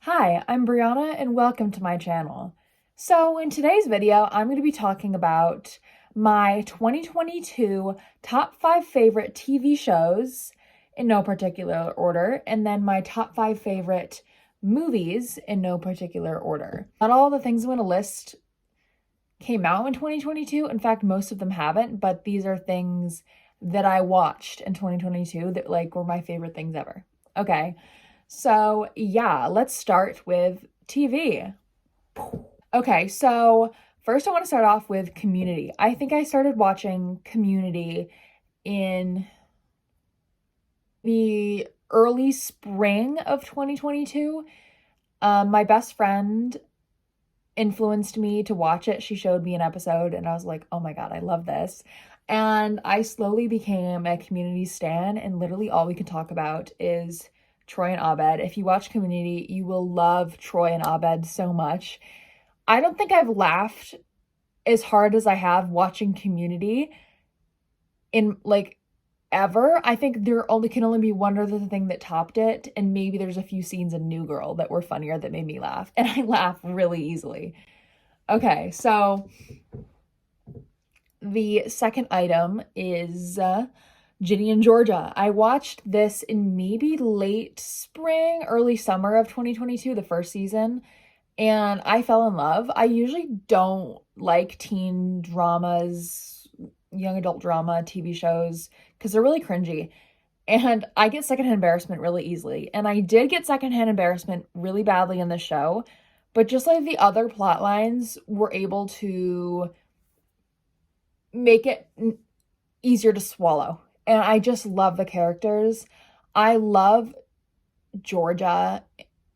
Hi, I'm Brianna and welcome to my channel. So in today's video, I'm going to be talking about my 2022 top 5 favorite TV shows in no particular order, and then my top 5 favorite movies in no particular order. Not all the things I'm going to list came out in 2022. In fact, most of them haven't, but these are things that I watched in 2022 that were my favorite things ever. Okay. So yeah, let's start with TV. Okay, so first I want to start off with Community. I think I started watching Community in the early spring of 2022. My best friend influenced me to watch it. She showed me an episode and I was like, oh my God, I love this. And I slowly became a Community stan, and literally all we can talk about is Troy and Abed. If you watch Community, you will love Troy and Abed so much. I don't think I've laughed as hard as I have watching Community in ever. I think there can only be one other thing that topped it, and maybe there's a few scenes in New Girl that were funnier that made me laugh, and I laugh really easily. Okay, so the second item is Ginny and Georgia. I watched this in maybe late spring, early summer of 2022, the first season, and I fell in love. I usually don't like teen dramas, young adult drama TV shows, because they're really cringy. And I get secondhand embarrassment really easily. And I did get secondhand embarrassment really badly in the show, but just like the other plot lines were able to make it easier to swallow. And I just love the characters. I love Georgia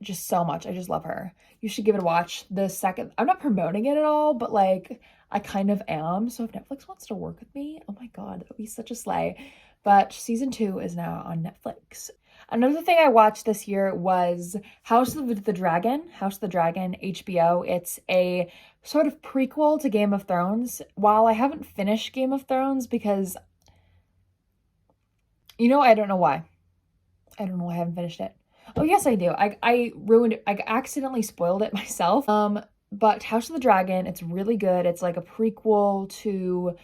just so much. I just love her. You should give it a watch. I'm not promoting it at all, but I kind of am. So if Netflix wants to work with me, oh my God, that would be such a slay. But season 2 is now on Netflix. Another thing I watched this year was House of the Dragon, HBO. It's a sort of prequel to Game of Thrones. While I haven't finished Game of Thrones because, I don't know why. I don't know why I haven't finished it. Oh, yes, I do. I ruined it. I accidentally spoiled it myself. But House of the Dragon, it's really good. It's like a prequel to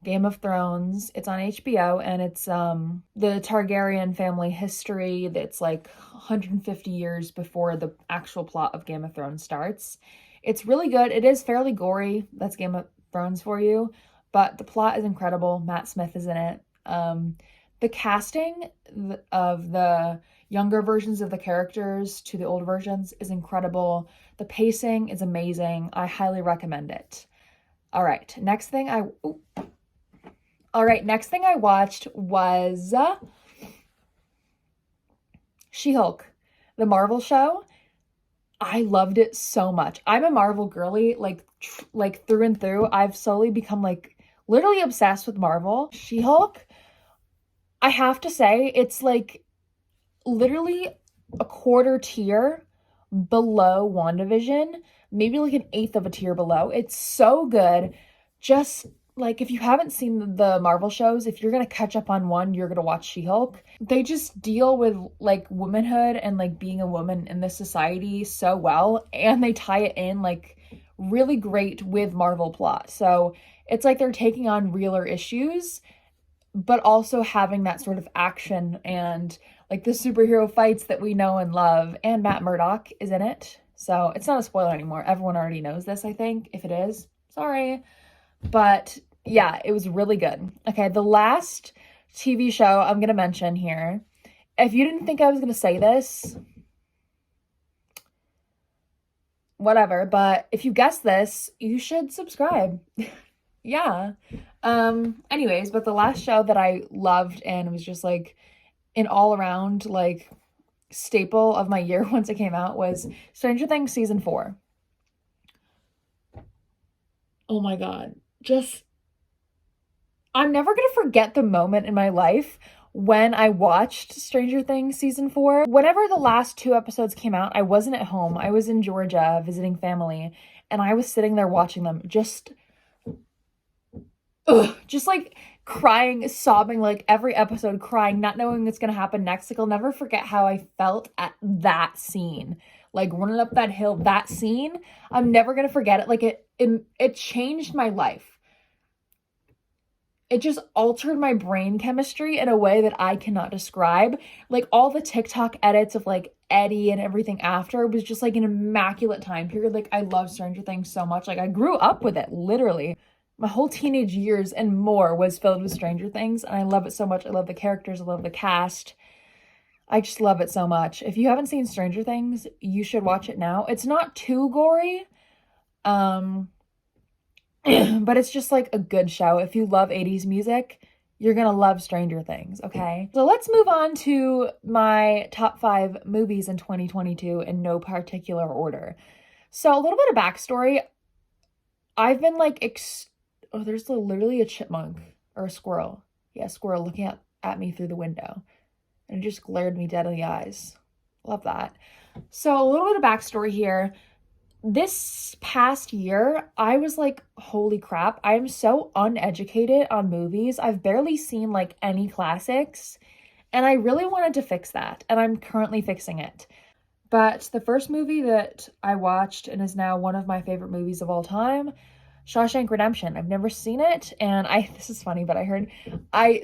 Game of Thrones. It's on HBO, and it's the Targaryen family history that's 150 years before the actual plot of Game of Thrones starts. It's really good. It is fairly gory. That's Game of Thrones for you. But the plot is incredible. Matt Smith is in it. The casting of the younger versions of the characters to the old versions is incredible. The pacing is amazing. I highly recommend it. All right, next thing I watched was She-Hulk, the Marvel show. I loved it so much. I'm a Marvel girly, like through and through. I've slowly become literally obsessed with Marvel. She-Hulk, I have to say, it's literally a quarter tier below WandaVision, maybe an eighth of a tier below. It's so good. Just if you haven't seen the Marvel shows, if you're gonna catch up on one, you're gonna watch She-Hulk. They just deal with womanhood and being a woman in this society so well, and they tie it in really great with Marvel plot. So it's they're taking on realer issues, but also having that sort of action and the superhero fights that we know and love. And Matt Murdock is in it. So it's not a spoiler anymore. Everyone already knows this, I think. If it is, sorry. But yeah, it was really good. Okay, the last TV show I'm going to mention here. If you didn't think I was going to say this, whatever. But if you guessed this, you should subscribe. Yeah. Anyways, but the last show that I loved and was just an all around staple of my year once it came out was Stranger Things season 4. Oh my God. I'm never gonna forget the moment in my life when I watched Stranger Things season 4. Whenever the last 2 episodes came out, I wasn't at home. I was in Georgia visiting family, and I was sitting there watching them just crying, sobbing, every episode, crying, not knowing what's gonna happen next. I'll never forget how I felt at that scene. like running up that hill, that scene, I'm never going to forget it. Like it changed my life. It just altered my brain chemistry in a way that I cannot describe. Like all the TikTok edits of like Eddie and everything after was just like an immaculate time period. Like I love Stranger Things so much. Like I grew up with it, literally. My whole teenage years and more was filled with Stranger Things, and I love it so much. I love the characters, I love the cast. I just love it so much. If you haven't seen Stranger Things, you should watch it now. It's not too gory. But it's just like a good show. If you love 80s music, you're gonna love Stranger Things, okay? So let's move on to my top 5 movies in 2022 in no particular order. So a little bit of backstory. I've been like, oh, there's literally a chipmunk or a squirrel. Yeah, squirrel looking at me through the window. And it just glared me dead in the eyes. Love that. So a little bit of backstory here. This past year, I was like, holy crap, I am so uneducated on movies. I've barely seen like any classics, and I really wanted to fix that, and I'm currently fixing it. But the first movie that I watched and is now one of my favorite movies of all time, Shawshank Redemption. I've never seen it, and this is funny, but I heard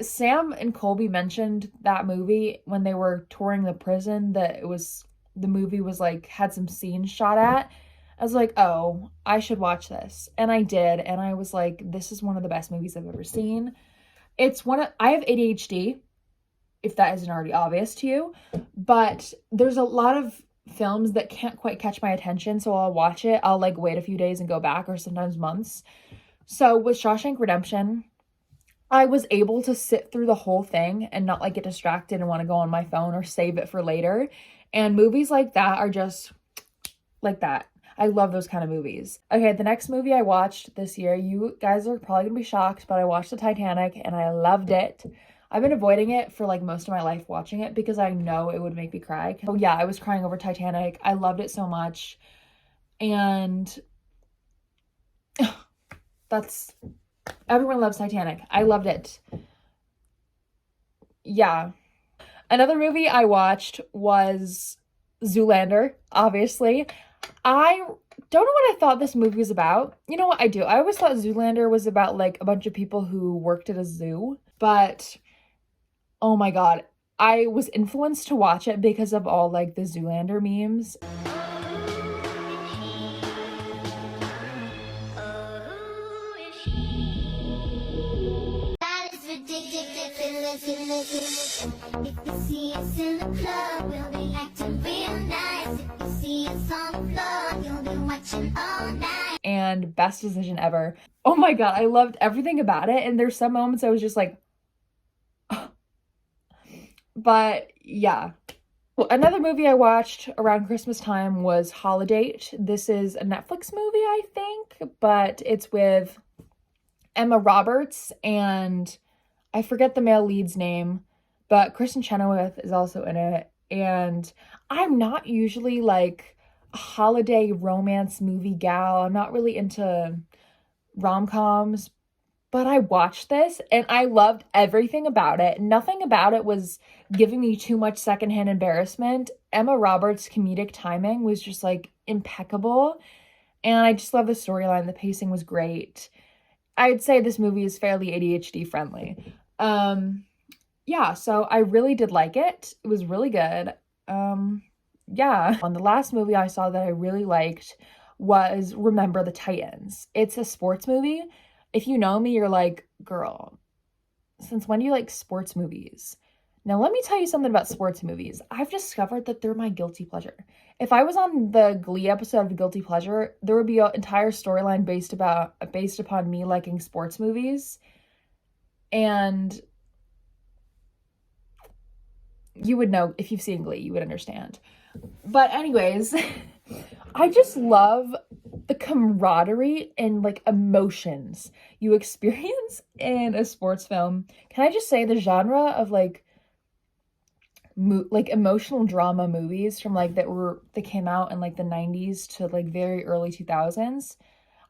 Sam and Colby mentioned that movie when they were touring the prison, that the movie was like had some scenes shot at. I was like, oh, I should watch this. And I did. And I was like, this is one of the best movies I've ever seen. I have ADHD, if that isn't already obvious to you. But there's a lot of films that can't quite catch my attention. So I'll watch it. I'll like wait a few days and go back, or sometimes months. So with Shawshank Redemption, I was able to sit through the whole thing and not like get distracted and want to go on my phone or save it for later. And movies like that are just like that. I love those kind of movies. Okay, the next movie I watched this year, you guys are probably gonna be shocked, but I watched the Titanic and I loved it. I've been avoiding it for like most of my life watching it because I know it would make me cry. So yeah, I was crying over Titanic. I loved it so much. And everyone loves Titanic. I loved it. Yeah. Another movie I watched was Zoolander, obviously. I don't know what I thought this movie was about. You know what I do? I always thought Zoolander was about like a bunch of people who worked at a zoo, but oh my God, I was influenced to watch it because of all like the Zoolander memes. And best decision ever. Oh my God, I loved everything about it. And there's some moments I was just like, but yeah. Well, another movie I watched around Christmas time was Holiday. This is a Netflix movie, I think, but it's with Emma Roberts and I forget the male lead's name, but Kristen Chenoweth is also in it. And I'm not usually like a holiday romance movie gal. I'm not really into rom-coms, but I watched this and I loved everything about it. Nothing about it was giving me too much secondhand embarrassment. Emma Roberts' comedic timing was just like impeccable. And I just love the storyline. The pacing was great. I'd say this movie is fairly ADHD friendly. Yeah, so I really did like it. It was really good. Yeah. The last movie I saw that I really liked was Remember the Titans. It's a sports movie. If you know me, you're like, girl, since when do you like sports movies? Now, let me tell you something about sports movies. I've discovered that they're my guilty pleasure. If I was on the Glee episode of Guilty Pleasure, there would be an entire storyline based upon me liking sports movies. And you would know, if you've seen Glee, you would understand. But anyways, I just love the camaraderie and like emotions you experience in a sports film. Can I just say the genre of like emotional drama movies from like that came out in like the 90s to like very early 2000s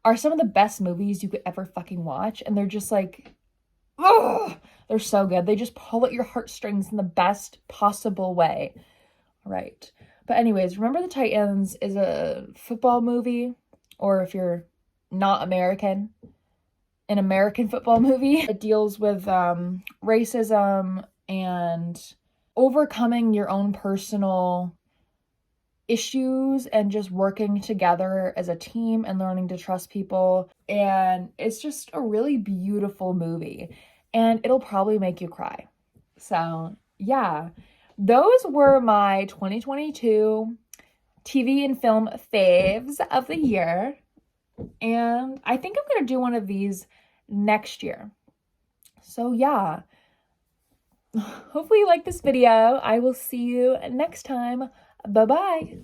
are some of the best movies you could ever fucking watch. And they're just like, oh, they're so good. They just pull at your heartstrings in the best possible way. Right. But anyways, Remember the Titans is a football movie, or if you're not American, an American football movie. It deals with racism and overcoming your own personal issues and just working together as a team and learning to trust people. And it's just a really beautiful movie, and it'll probably make you cry. So yeah, those were my 2022 TV and film faves of the year. And I think I'm going to do one of these next year. So yeah, hopefully you like this video. I will see you next time. Bye-bye.